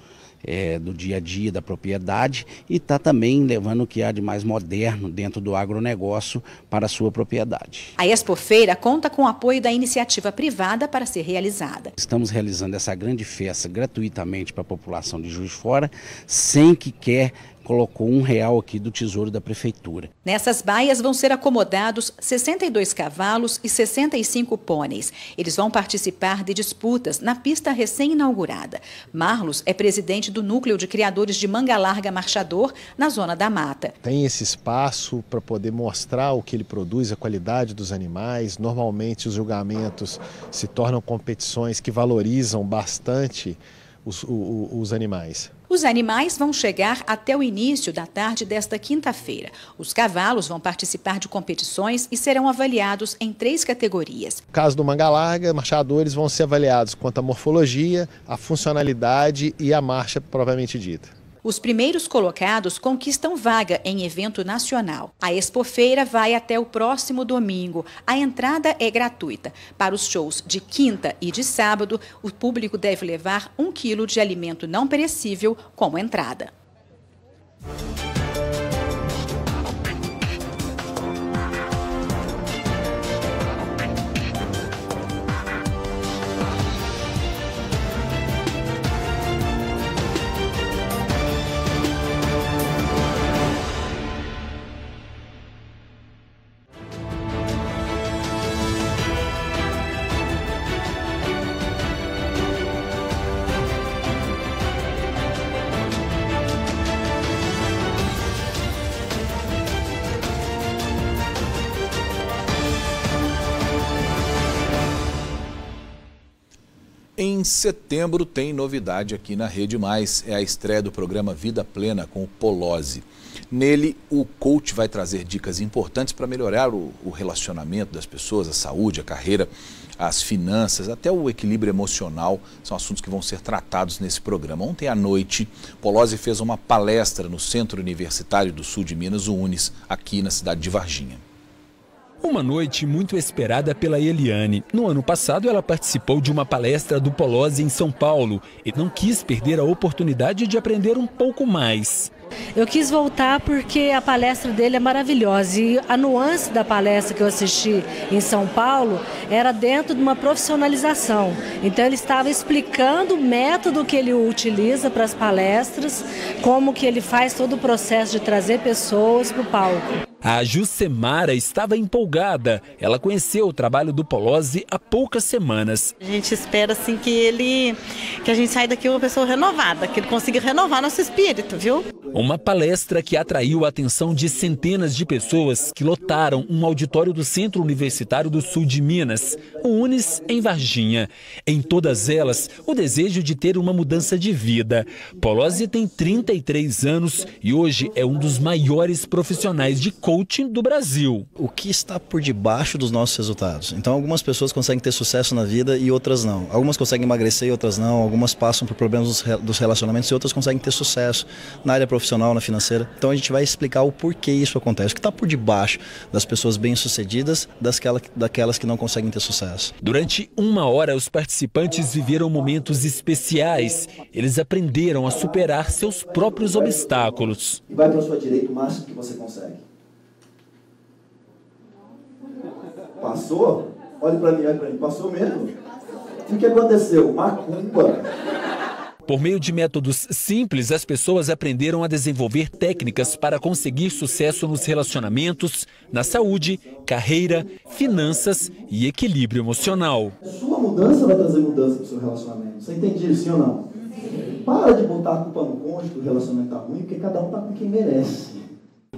do dia a dia da propriedade e está também levando o que há de mais moderno dentro do agronegócio para a sua propriedade. A Expofeira conta com o apoio da iniciativa privada para ser realizada. Estamos realizando essa grande festa gratuitamente para a população de Juiz de Fora, sem que colocou R$1 aqui do Tesouro da Prefeitura. Nessas baias vão ser acomodados 62 cavalos e 65 pôneis. Eles vão participar de disputas na pista recém-inaugurada. Marlos é presidente do Núcleo de Criadores de Manga Larga Marchador, na Zona da Mata. Tem esse espaço para poder mostrar o que ele produz, a qualidade dos animais. Normalmente os julgamentos se tornam competições que valorizam bastante os animais. Os animais vão chegar até o início da tarde desta quinta-feira. Os cavalos vão participar de competições e serão avaliados em 3 categorias. No caso do Manga Larga, marchadores vão ser avaliados quanto à morfologia, a funcionalidade e a marcha propriamente dita. Os primeiros colocados conquistam vaga em evento nacional. A Expofeira vai até o próximo domingo. A entrada é gratuita. Para os shows de quinta e de sábado, o público deve levar 1 quilo de alimento não perecível como entrada. Em setembro tem novidade aqui na Rede Mais, é a estreia do programa Vida Plena com o Polozzi. Nele, o coach vai trazer dicas importantes para melhorar o relacionamento das pessoas, a saúde, a carreira, as finanças, até o equilíbrio emocional, são assuntos que vão ser tratados nesse programa. Ontem à noite, Polozzi fez uma palestra no Centro Universitário do Sul de Minas, o UNES, aqui na cidade de Varginha. Uma noite muito esperada pela Eliane. No ano passado, ela participou de uma palestra do Polozzi em São Paulo e não quis perder a oportunidade de aprender um pouco mais. Eu quis voltar porque a palestra dele é maravilhosa e a nuance da palestra que eu assisti em São Paulo era dentro de uma profissionalização. Então ele estava explicando o método que ele utiliza para as palestras, como que ele faz todo o processo de trazer pessoas para o palco. A Jucemara estava empolgada. Ela conheceu o trabalho do Polozzi há poucas semanas. A gente espera assim que a gente saia daqui uma pessoa renovada, que ele consiga renovar nosso espírito, viu? Uma palestra que atraiu a atenção de centenas de pessoas que lotaram um auditório do Centro Universitário do Sul de Minas, o UNES, em Varginha. Em todas elas, o desejo de ter uma mudança de vida. Polozzi tem 33 anos e hoje é um dos maiores profissionais de coaching do Brasil. O que está por debaixo dos nossos resultados? Então, algumas pessoas conseguem ter sucesso na vida e outras não. Algumas conseguem emagrecer e outras não. Algumas passam por problemas dos relacionamentos e outras conseguem ter sucesso na área profissional, na financeira. Então, a gente vai explicar o porquê isso acontece. O que está por debaixo das pessoas bem-sucedidas, daquelas que não conseguem ter sucesso. Durante uma hora, os participantes viveram momentos especiais. Eles aprenderam a superar seus próprios obstáculos. E vai para a sua direita o máximo que você consegue. Passou? Olha para mim, passou mesmo? O que aconteceu? Macumba. Por meio de métodos simples, as pessoas aprenderam a desenvolver técnicas para conseguir sucesso nos relacionamentos, na saúde, carreira, finanças e equilíbrio emocional. Sua mudança vai trazer mudança para o seu relacionamento. Você entende isso, sim ou não? Para de botar a culpa no cônjuge que o relacionamento está ruim, porque cada um está com quem merece.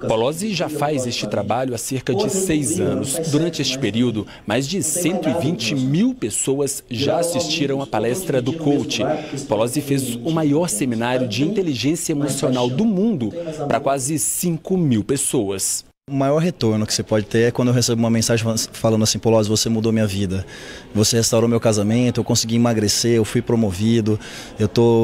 Polozzi já faz este trabalho há cerca de 6 anos. Durante este período, mais de 120 mil pessoas já assistiram à palestra do coach. Polozzi fez o maior seminário de inteligência emocional do mundo para quase 5 mil pessoas. O maior retorno que você pode ter é quando eu recebo uma mensagem falando assim: Polozzi, você mudou minha vida, você restaurou meu casamento, eu consegui emagrecer, eu fui promovido,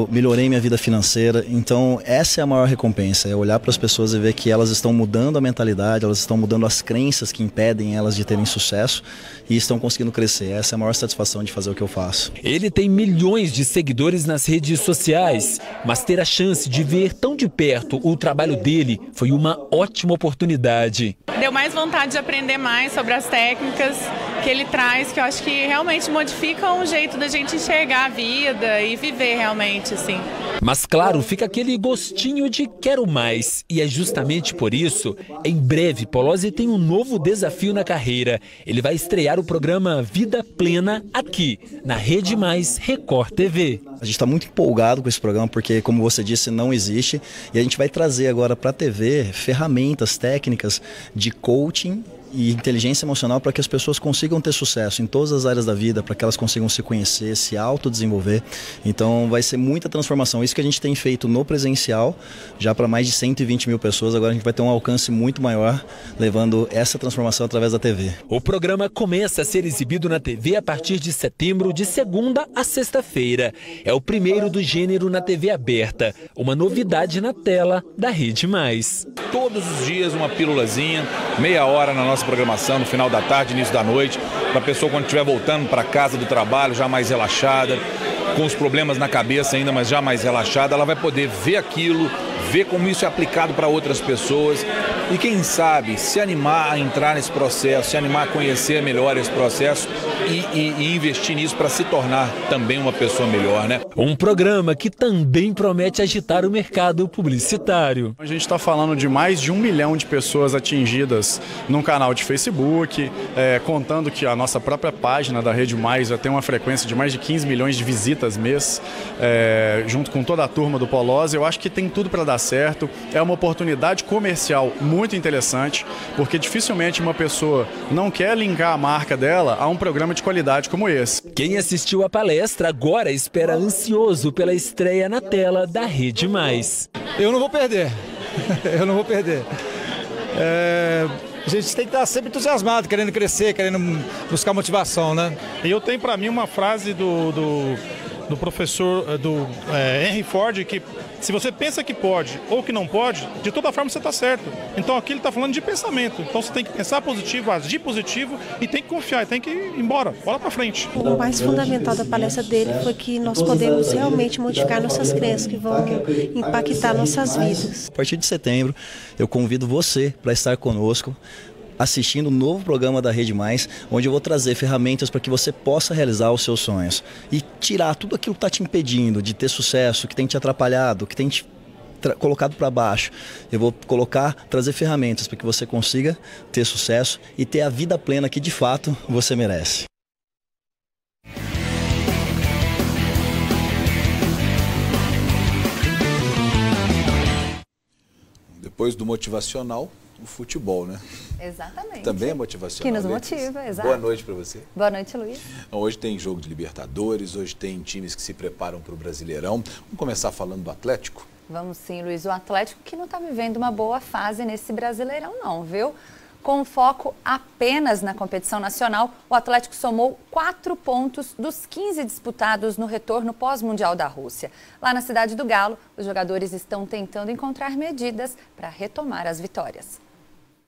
melhorei minha vida financeira. Então essa é a maior recompensa, é olhar para as pessoas e ver que elas estão mudando a mentalidade, elas estão mudando as crenças que impedem elas de terem sucesso e estão conseguindo crescer. Essa é a maior satisfação de fazer o que eu faço. Ele tem milhões de seguidores nas redes sociais, mas ter a chance de ver tão de perto o trabalho dele foi uma ótima oportunidade. Deu mais vontade de aprender mais sobre as técnicas que ele traz, que eu acho que realmente modificam o jeito da gente enxergar a vida e viver realmente, assim. Mas claro, fica aquele gostinho de quero mais. E é justamente por isso, em breve, Polozzi tem um novo desafio na carreira. Ele vai estrear o programa Vida Plena aqui, na Rede Mais Record TV. A gente está muito empolgado com esse programa porque, como você disse, não existe. E a gente vai trazer agora para a TV ferramentas técnicas de coaching e inteligência emocional para que as pessoas consigam ter sucesso em todas as áreas da vida, para que elas consigam se conhecer, se autodesenvolver. Então vai ser muita transformação. Isso que a gente tem feito no presencial, já para mais de 120 mil pessoas, agora a gente vai ter um alcance muito maior, levando essa transformação através da TV. O programa começa a ser exibido na TV a partir de setembro, de segunda a sexta-feira. É o primeiro do gênero na TV aberta, uma novidade na tela da Rede Mais. Todos os dias uma pílulazinha, meia hora na nossa programação, no final da tarde, início da noite, para a pessoa quando estiver voltando para casa do trabalho, já mais relaxada, com os problemas na cabeça ainda, mas já mais relaxada, ela vai poder ver aquilo, ver como isso é aplicado para outras pessoas e quem sabe se animar a entrar nesse processo, se animar a conhecer melhor esse processo e investir nisso para se tornar também uma pessoa melhor, né? Um programa que também promete agitar o mercado publicitário. A gente está falando de mais de 1 milhão de pessoas atingidas num canal de Facebook, contando que a nossa própria página da Rede Mais já tem uma frequência de mais de 15 milhões de visitas mês, junto com toda a turma do Polozzi. Eu acho que tem tudo para dar certo. É uma oportunidade comercial muito interessante, porque dificilmente uma pessoa não quer linkar a marca dela a um programa de de qualidade como esse. Quem assistiu à palestra agora espera ansioso pela estreia na tela da Rede Mais. Eu não vou perder, eu não vou perder. A gente tem que estar sempre entusiasmado, querendo crescer, querendo buscar motivação, né? E eu tenho para mim uma frase do professor Henry Ford, que se você pensa que pode ou que não pode, de toda forma você está certo. Então aqui ele está falando de pensamento. Então você tem que pensar positivo, agir positivo e tem que confiar, tem que ir embora, bola para frente. O mais fundamental da palestra dele foi que nós podemos realmente modificar nossas crenças, que vão impactar nossas vidas. A partir de setembro, eu convido você para estar conosco, assistindo um novo programa da Rede Mais, onde eu vou trazer ferramentas para que você possa realizar os seus sonhos e tirar tudo aquilo que está te impedindo de ter sucesso, que tem te atrapalhado, que tem te colocado para baixo. Eu vou trazer ferramentas para que você consiga ter sucesso e ter a vida plena que de fato você merece. Depois do motivacional, o futebol, né? Exatamente. Também é motivacional. Que nos motiva, exato. Boa noite para você. Boa noite, Luiz. Hoje tem jogo de Libertadores, hoje tem times que se preparam para o Brasileirão. Vamos começar falando do Atlético? Vamos sim, Luiz. O Atlético que não está vivendo uma boa fase nesse Brasileirão não, viu? Com foco apenas na competição nacional, o Atlético somou 4 pontos dos 15 disputados no retorno pós-mundial da Rússia. Lá na cidade do Galo, os jogadores estão tentando encontrar medidas para retomar as vitórias.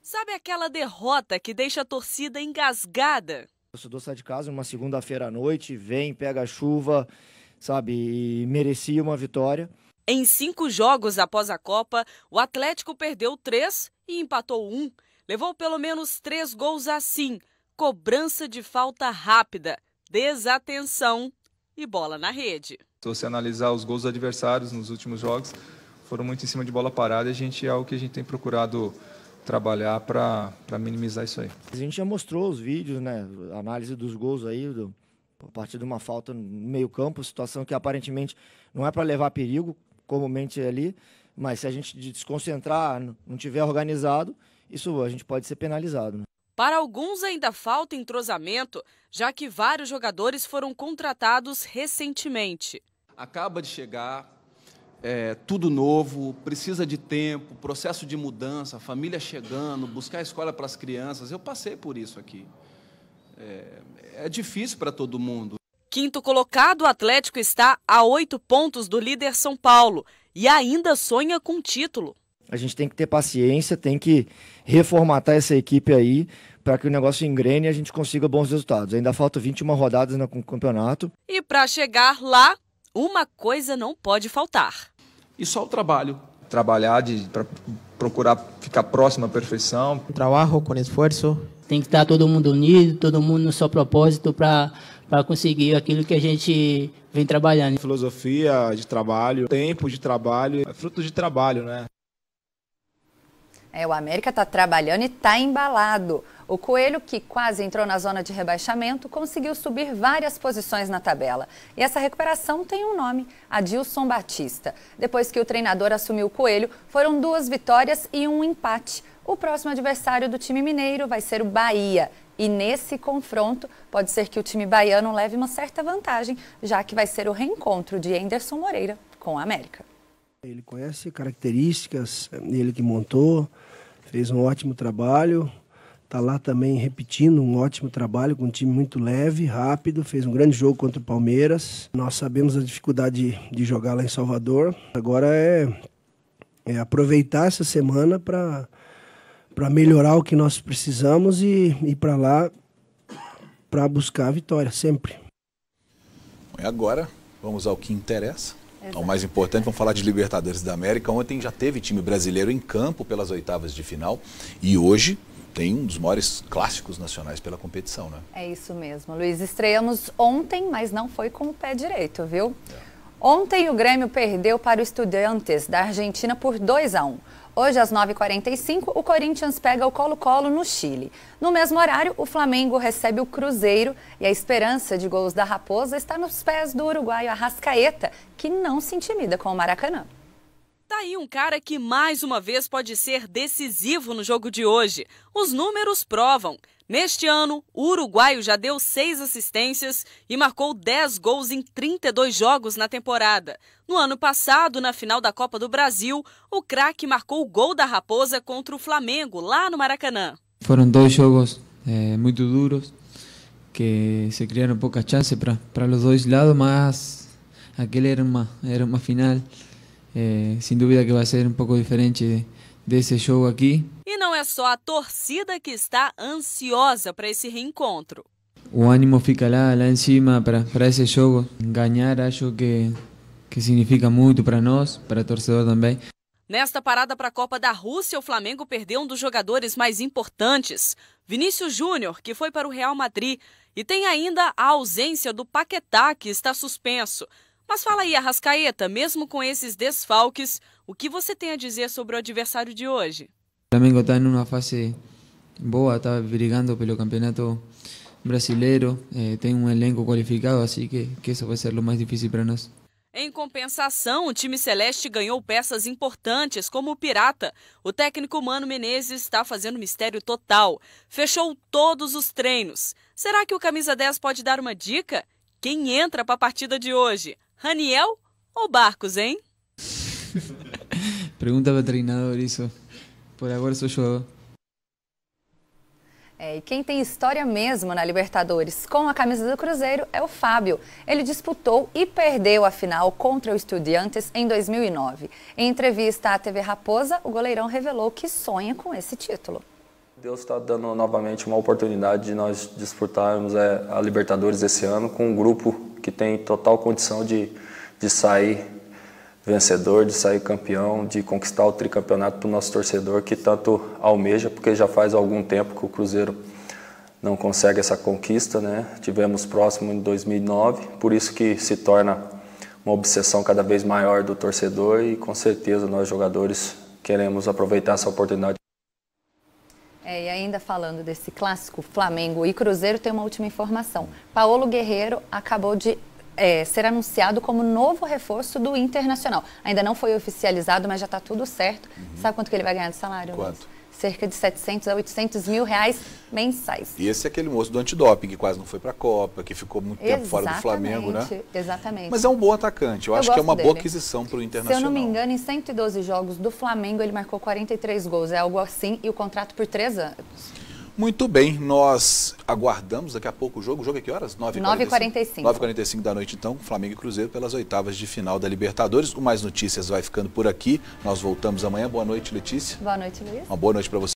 Sabe aquela derrota que deixa a torcida engasgada? O torcedor sai de casa numa segunda-feira à noite, vem, pega a chuva, sabe, e merecia uma vitória. Em 5 jogos após a Copa, o Atlético perdeu 3 e empatou 1. Levou pelo menos 3 gols assim, cobrança de falta rápida, desatenção e bola na rede. Se você analisar os gols dos adversários nos últimos jogos, foram muito em cima de bola parada e é algo que a gente tem procurado trabalhar para minimizar isso aí. A gente já mostrou os vídeos, né? A análise dos gols aí, a partir de uma falta no meio campo, situação que aparentemente não é para levar perigo, comumente é ali, mas se a gente desconcentrar, não tiver organizado, isso a gente pode ser penalizado. Né? Para alguns ainda falta entrosamento, já que vários jogadores foram contratados recentemente. Acaba de chegar, tudo novo, precisa de tempo, processo de mudança, família chegando, buscar a escola para as crianças. Eu passei por isso aqui. É difícil para todo mundo. 5º colocado, o Atlético está a 8 pontos do líder São Paulo e ainda sonha com título. A gente tem que ter paciência, tem que reformatar essa equipe aí para que o negócio engrene e a gente consiga bons resultados. Ainda faltam 21 rodadas no campeonato. E para chegar lá, uma coisa não pode faltar. E só o trabalho. Trabalhar para procurar ficar próximo à perfeição. Trabalho com esforço. Tem que estar todo mundo unido, todo mundo no seu propósito para conseguir aquilo que a gente vem trabalhando. Filosofia de trabalho, tempo de trabalho, é fruto de trabalho, né? O América está trabalhando e está embalado. O Coelho, que quase entrou na zona de rebaixamento, conseguiu subir várias posições na tabela. E essa recuperação tem um nome, Adilson Batista. Depois que o treinador assumiu o Coelho, foram 2 vitórias e 1 empate. O próximo adversário do time mineiro vai ser o Bahia. E nesse confronto, pode ser que o time baiano leve uma certa vantagem, já que vai ser o reencontro de Anderson Moreira com a América. Ele conhece características, ele que montou, fez um ótimo trabalho, está lá também repetindo um ótimo trabalho com um time muito leve, rápido, fez um grande jogo contra o Palmeiras. Nós sabemos a dificuldade de jogar lá em Salvador, agora é aproveitar essa semana para melhorar o que nós precisamos e ir para lá para buscar a vitória, sempre. E agora, vamos ao que interessa. Exato. O mais importante, vamos falar de Libertadores da América. Ontem já teve time brasileiro em campo pelas oitavas de final e hoje tem um dos maiores clássicos nacionais pela competição, né? É isso mesmo, Luiz. Estreamos ontem, mas não foi com o pé direito, viu? Ontem o Grêmio perdeu para o Estudiantes da Argentina por 2-1. Hoje, às 9h45, o Corinthians pega o Colo-Colo no Chile. No mesmo horário, o Flamengo recebe o Cruzeiro e a esperança de gols da Raposa está nos pés do uruguaio Arrascaeta, que não se intimida com o Maracanã. Tá aí um cara que mais uma vez pode ser decisivo no jogo de hoje. Os números provam. Neste ano, o uruguaio já deu 6 assistências e marcou 10 gols em 32 jogos na temporada. No ano passado, na final da Copa do Brasil, o craque marcou o gol da Raposa contra o Flamengo, lá no Maracanã. Foram 2 jogos muito duros, que se criaram poucas chances para os dois lados, mas aquele era uma final. Sem dúvida que vai ser um pouco diferente desse jogo aqui. E não é só a torcida que está ansiosa para esse reencontro. O ânimo fica lá em cima para esse jogo. Ganhar acho que significa muito para nós, para o torcedor também. Nesta parada para a Copa da Rússia, o Flamengo perdeu um dos jogadores mais importantes, Vinícius Júnior, que foi para o Real Madrid. E tem ainda a ausência do Paquetá, que está suspenso. Mas fala aí, Arrascaeta, mesmo com esses desfalques, o que você tem a dizer sobre o adversário de hoje? O Flamengo está em uma fase boa, está brigando pelo campeonato brasileiro, tem um elenco qualificado, assim que isso vai ser o mais difícil para nós. Em compensação, o time celeste ganhou peças importantes, como o Pirata. O técnico Mano Menezes está fazendo mistério total. Fechou todos os treinos. Será que o camisa 10 pode dar uma dica? Quem entra para a partida de hoje? Raniel ou Barcos, hein? Pergunta para o treinador isso. Por agora sou jogador. E quem tem história mesmo na Libertadores com a camisa do Cruzeiro é o Fábio. Ele disputou e perdeu a final contra o Estudiantes em 2009. Em entrevista à TV Raposa, o goleirão revelou que sonha com esse título. Deus está dando novamente uma oportunidade de nós disputarmos a Libertadores esse ano com um grupo que tem total condição de sair vencedor, de sair campeão, de conquistar o tricampeonato para o nosso torcedor que tanto almeja, porque já faz algum tempo que o Cruzeiro não consegue essa conquista, né? Tivemos próximo em 2009, por isso que se torna uma obsessão cada vez maior do torcedor e com certeza nós jogadores queremos aproveitar essa oportunidade. E ainda falando desse clássico Flamengo e Cruzeiro, tem uma última informação. Paulo Guerreiro acabou de ser anunciado como novo reforço do Internacional. Ainda não foi oficializado, mas já está tudo certo. Sabe quanto que ele vai ganhar de salário? Quanto? Cerca de 700 a 800 mil reais mensais. E esse é aquele moço do antidoping, que quase não foi para a Copa, que ficou muito tempo fora do Flamengo, né? Exatamente. Mas é um bom atacante. Eu acho que é uma boa aquisição para o Internacional. Se eu não me engano, em 112 jogos do Flamengo, ele marcou 43 gols. É algo assim, e o contrato por 3 anos. Muito bem, nós aguardamos daqui a pouco o jogo. O jogo é que horas? 9h45. 9h45 da noite, então, Flamengo e Cruzeiro pelas oitavas de final da Libertadores. O Mais Notícias vai ficando por aqui. Nós voltamos amanhã. Boa noite, Letícia. Boa noite, Luiz. Uma boa noite para você.